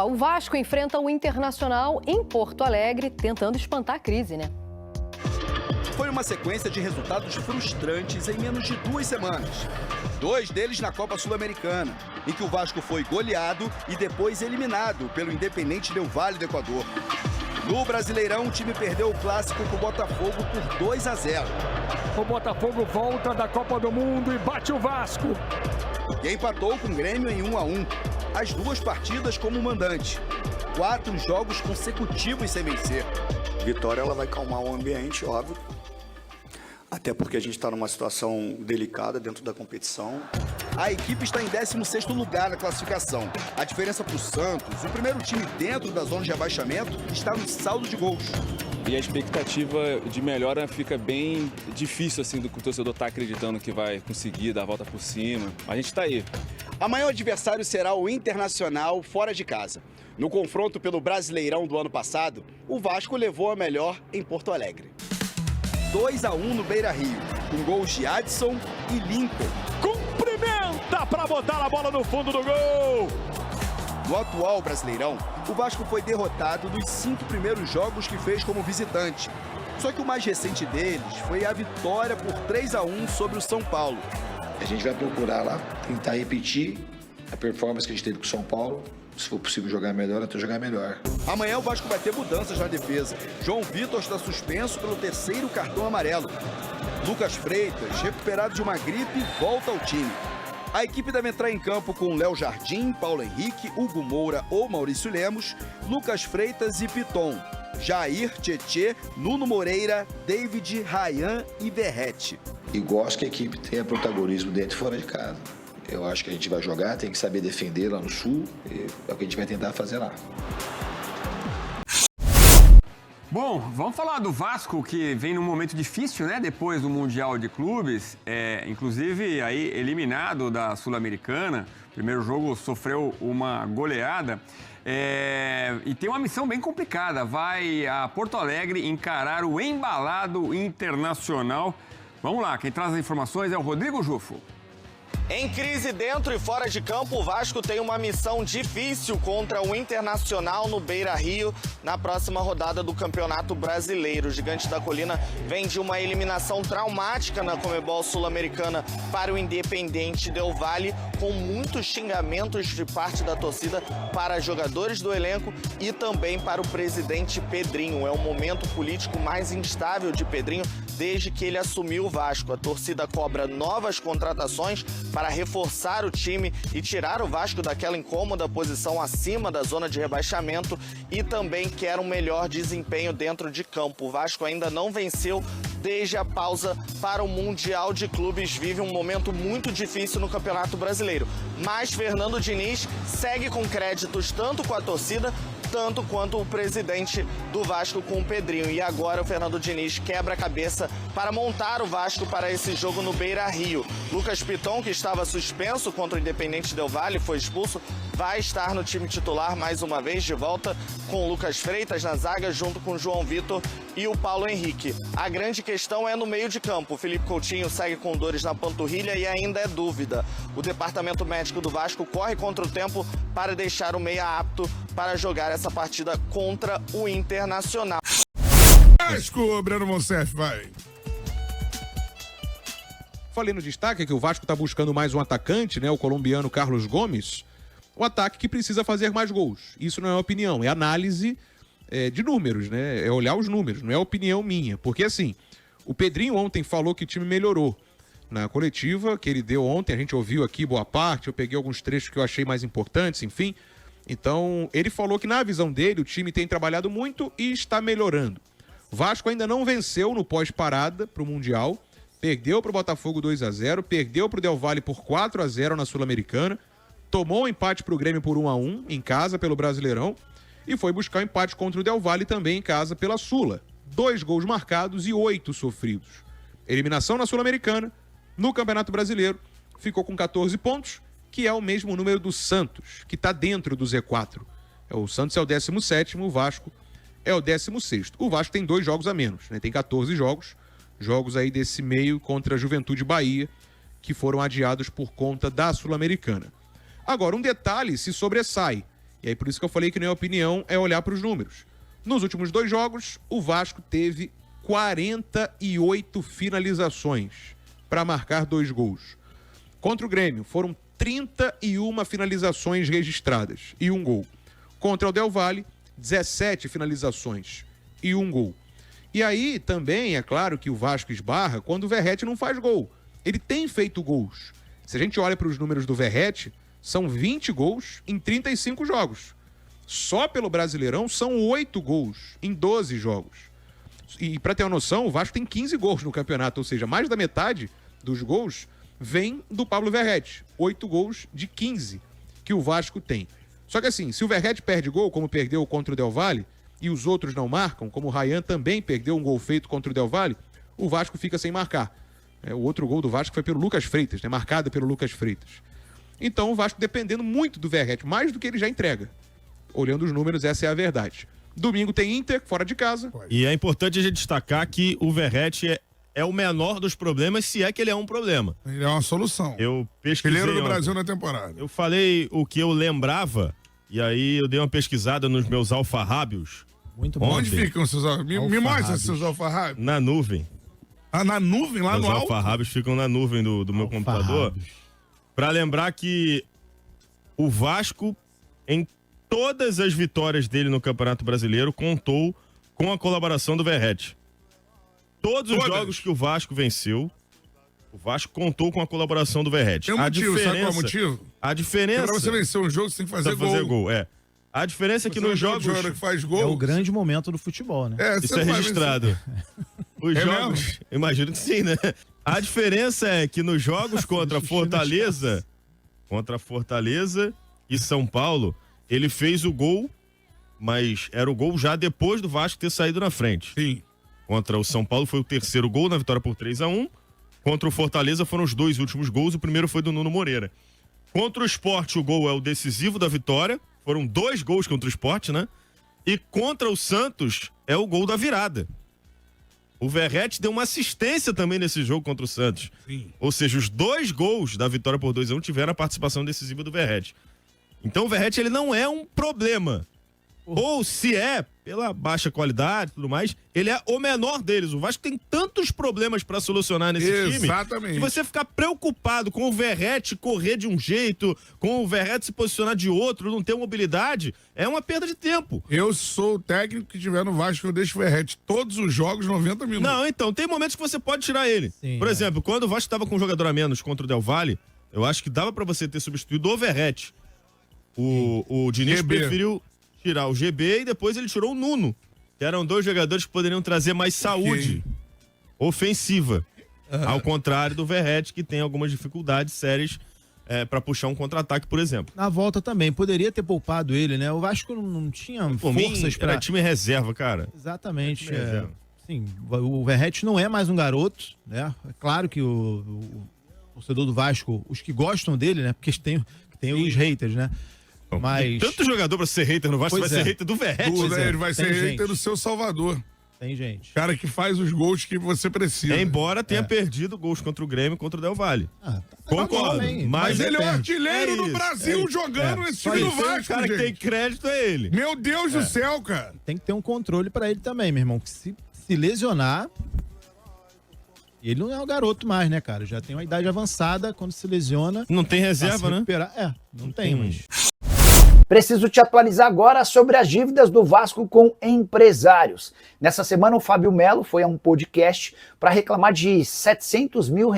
Ó, o Vasco enfrenta o Internacional em Porto Alegre, tentando espantar a crise, né? Foi uma sequência de resultados frustrantes em menos de 2 semanas. 2 deles na Copa Sul-Americana, em que o Vasco foi goleado e depois eliminado pelo Independente Del Valle do Equador. No Brasileirão, o time perdeu o clássico com o Botafogo por 2-0. O Botafogo volta da Copa do Mundo e bate o Vasco. E empatou com o Grêmio em 1-1. As 2 partidas como mandante. 4 jogos consecutivos sem vencer. Vitória, ela vai calmar o ambiente, óbvio. Até porque a gente está numa situação delicada dentro da competição. A equipe está em 16º lugar na classificação. A diferença para o Santos, o primeiro time dentro da zona de rebaixamento, está no saldo de gols. E a expectativa de melhora fica bem difícil, assim, do que o torcedor está acreditando que vai conseguir dar a volta por cima. A gente está aí. Amanhã o adversário será o Internacional fora de casa. No confronto pelo Brasileirão do ano passado, o Vasco levou a melhor em Porto Alegre. 2-1 no Beira-Rio, com gols de Adson e Lincoln. Cumprimenta para botar a bola no fundo do gol! No atual Brasileirão, o Vasco foi derrotado nos 5 primeiros jogos que fez como visitante. Só que o mais recente deles foi a vitória por 3-1 sobre o São Paulo. A gente vai procurar lá, tentar repetir a performance que a gente teve com o São Paulo. Se for possível jogar melhor, até jogar melhor. Amanhã o Vasco vai ter mudanças na defesa. João Vitor está suspenso pelo 3º cartão amarelo. Lucas Freitas, recuperado de uma gripe, volta ao time. A equipe deve entrar em campo com Léo Jardim, Paulo Henrique, Hugo Moura ou Maurício Lemos, Lucas Freitas e Piton, Jair, Tietê, Nuno Moreira, David, Rayan e Verrete. E gosto que a equipe tenha protagonismo dentro e fora de casa. Eu acho que a gente vai jogar, tem que saber defender lá no Sul, e é o que a gente vai tentar fazer lá. Bom, vamos falar do Vasco, que vem num momento difícil, né? Depois do Mundial de Clubes, inclusive aí eliminado da Sul-Americana. Primeiro jogo sofreu uma goleada. E tem uma missão bem complicada. Vai a Porto Alegre encarar o embalado Internacional. Vamos lá, quem traz as informações é o Rodrigo Jufo. Em crise dentro e fora de campo, o Vasco tem uma missão difícil contra o Internacional no Beira-Rio na próxima rodada do Campeonato Brasileiro. O Gigante da Colina vem de uma eliminação traumática na Conmebol Sul-Americana para o Independente Del Valle, com muitos xingamentos de parte da torcida para jogadores do elenco e também para o presidente Pedrinho. É o momento político mais instável de Pedrinho desde que ele assumiu o Vasco. A torcida cobra novas contratações para reforçar o time e tirar o Vasco daquela incômoda posição acima da zona de rebaixamento e também quer um melhor desempenho dentro de campo. O Vasco ainda não venceu desde a pausa para o Mundial de Clubes, vive um momento muito difícil no Campeonato Brasileiro. Mas Fernando Diniz segue com créditos tanto com a torcida, tanto quanto o presidente do Vasco com o Pedrinho. E agora o Fernando Diniz quebra a cabeça para montar o Vasco para esse jogo no Beira-Rio. Lucas Piton, que estava suspenso contra o Independente Del Valle, foi expulso, vai estar no time titular mais uma vez, de volta com o Lucas Freitas na zaga, junto com o João Vitor e o Paulo Henrique. A grande questão é no meio de campo. O Felipe Coutinho segue com dores na panturrilha e ainda é dúvida. O departamento médico do Vasco corre contra o tempo para deixar o meia apto para jogar essa partida contra o Internacional. Vasco, Breno Monsef, vai. Falei no destaque que o Vasco está buscando mais um atacante, né? O colombiano Carlos Gomes. Um ataque que precisa fazer mais gols. Isso não é opinião, é análise de números, né? É olhar os números, não é opinião minha. Porque assim, o Pedrinho ontem falou que o time melhorou. Na coletiva que ele deu ontem, a gente ouviu aqui boa parte, eu peguei alguns trechos que eu achei mais importantes, enfim. Então, ele falou que na visão dele o time tem trabalhado muito e está melhorando. O Vasco ainda não venceu no pós-parada para o Mundial, perdeu para o Botafogo 2-0, perdeu para o Del Valle por 4-0 na Sul-Americana, tomou um empate para o Grêmio por 1-1 em casa pelo Brasileirão e foi buscar um empate contra o Del Valle também em casa pela Sula. 2 gols marcados e 8 sofridos. Eliminação na Sul-Americana, no Campeonato Brasileiro, ficou com 14 pontos, que é o mesmo número do Santos, que está dentro do Z4. O Santos é o 17º, o Vasco é o 16º. O Vasco tem 2 jogos a menos, né? Tem 14 jogos aí desse meio contra a Juventude Bahia, que foram adiados por conta da Sul-Americana. Agora, um detalhe se sobressai, E aí por isso que eu falei que não é opinião, é olhar para os números. Nos últimos 2 jogos, o Vasco teve 48 finalizações para marcar 2 gols. Contra o Grêmio, foram 31 finalizações registradas e 1 gol. Contra o Del Valle, 17 finalizações e 1 gol. E aí também é claro que o Vasco esbarra quando o Verratti não faz gol. Ele tem feito gols. Se a gente olha para os números do Verratti, são 20 gols em 35 jogos. Só pelo Brasileirão são 8 gols em 12 jogos. E para ter uma noção, o Vasco tem 15 gols no campeonato, ou seja, mais da metade dos gols vem do Pablo Verratti. 8 gols de 15 que o Vasco tem. Só que assim, se o Verratti perde gol, como perdeu contra o Del Valle, e os outros não marcam, como o Ryan também perdeu um gol feito contra o Del Valle, o Vasco fica sem marcar. O outro gol do Vasco foi pelo Lucas Freitas, marcado pelo Lucas Freitas. Então o Vasco dependendo muito do Verratti, mais do que ele já entrega. Olhando os números, essa é a verdade. Domingo tem Inter, fora de casa. E é importante a gente destacar que o Verratti é o menor dos problemas, se é que ele é um problema. Ele é uma solução. Eu pesquisei Artilheiro do ontem. Brasil na temporada. Eu falei o que eu lembrava, e aí eu dei uma pesquisada nos meus alfarrábios. Muito bom. Onde ficam os seus alfarrábios? Me mostra seus alfarrábios. Na nuvem. Ah, na nuvem, lá no Os alto? alfarrábios ficam na nuvem do meu computador. Pra lembrar que o Vasco, em todas as vitórias dele no Campeonato Brasileiro, contou com a colaboração do Verratti. Todos os jogos que o Vasco venceu, o Vasco contou com a colaboração do Verratti. Tem um motivo, sabe qual é o motivo? A diferença... Pra você vencer um jogo, você tem que fazer gol. A diferença é que Você nos jogos... que faz gol, É o grande momento do futebol, né? Isso é registrado. Os jogos... mesmo? Imagino que sim, né? A diferença é que nos jogos contra Fortaleza e São Paulo, ele fez o gol, mas era o gol já depois do Vasco ter saído na frente. Sim. Contra o São Paulo foi o terceiro gol na vitória por 3-1. Contra o Fortaleza foram os 2 últimos gols, o primeiro foi do Nuno Moreira. Contra o Sport, o gol é o decisivo da vitória. Foram 2 gols contra o Sport, né? E contra o Santos é o gol da virada. O Verratti deu uma assistência também nesse jogo contra o Santos. Sim. Ou seja, os 2 gols da vitória por 2-1 tiveram a participação decisiva do Verratti. Então o Verratti, ele não é um problema. Ou se é, pela baixa qualidade e tudo mais, ele é o menor deles. O Vasco tem tantos problemas pra solucionar nesse time. Exatamente. Se você ficar preocupado com o Verratti correr de um jeito, com o Verratti se posicionar de outro, não ter mobilidade, é uma perda de tempo. Eu sou o técnico que tiver no Vasco, eu deixo o Verratti todos os jogos, 90 minutos. Não, então, tem momentos que você pode tirar ele. Sim, Por exemplo, quando o Vasco estava com um jogador a menos contra o Del Valle, eu acho que dava pra você ter substituído o Verratti. O Diniz GB. preferiu tirar o GB e depois ele tirou o Nuno, que eram 2 jogadores que poderiam trazer mais saúde ofensiva. Ao contrário do Verratti, que tem algumas dificuldades sérias para puxar um contra-ataque, por exemplo. Na volta também, poderia ter poupado ele, né? O Vasco não tinha forças para... Era time reserva, cara. Exatamente. Time reserva. Sim, o Verratti não é mais um garoto, né? É claro que o torcedor do Vasco, os que gostam dele, né? Porque tem os haters, né? Mas... Tanto jogador pra ser hater no Vasco, Pois vai é. ser hater do Verratti. Ele vai ser Tem hater gente. do seu Salvador. Tem gente. Cara que faz os gols que você precisa. Embora tenha perdido gols contra o Grêmio e contra o Del Valle. Tá Concordo. bem, Mas ele é o perde. artilheiro do Brasil jogando nesse time do Vasco, O cara que gente. tem crédito é ele. Meu Deus do céu, cara. Tem que ter um controle pra ele também, meu irmão. Que se lesionar... Ele não é um garoto mais, né, cara? Já tem uma idade avançada, quando se lesiona... Não tem pra reserva, se né? recuperar. Não tem, mas... Preciso te atualizar agora sobre as dívidas do Vasco com empresários. Nessa semana, o Fábio Melo foi a um podcast para reclamar de R$700 mil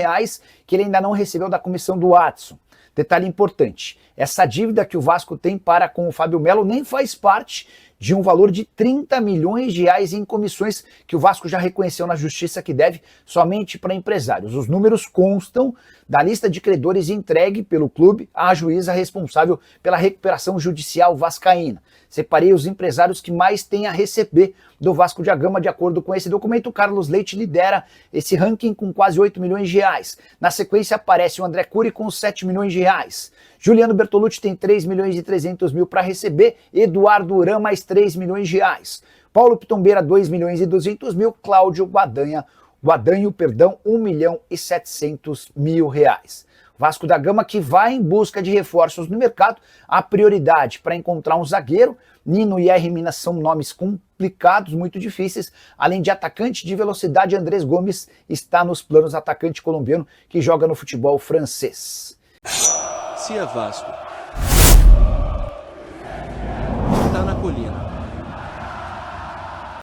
que ele ainda não recebeu da comissão do Watson. Detalhe importante, essa dívida que o Vasco tem para com o Fábio Melo nem faz parte de um valor de R$30 milhões em comissões que o Vasco já reconheceu na justiça que deve somente para empresários. Os números constam da lista de credores entregue pelo clube à juíza responsável pela recuperação judicial vascaína. Separei os empresários que mais têm a receber do Vasco da Gama. De acordo com esse documento, o Carlos Leite lidera esse ranking com quase R$8 milhões. Na sequência aparece o André Cury com R$7 milhões. Juliano Bertolucci tem R$3.300.000 para receber, Eduardo Uran mais R$3 milhões. Paulo Pitombeira, R$2.200.000, Cláudio Guadanho, R$1.700.000. Vasco da Gama que vai em busca de reforços no mercado. A prioridade para encontrar um zagueiro. Nino e R. Minas são nomes complicados, muito difíceis. Além de atacante de velocidade, Andrés Gomes está nos planos, atacante colombiano que joga no futebol francês. Se é Vasco, tá na colina.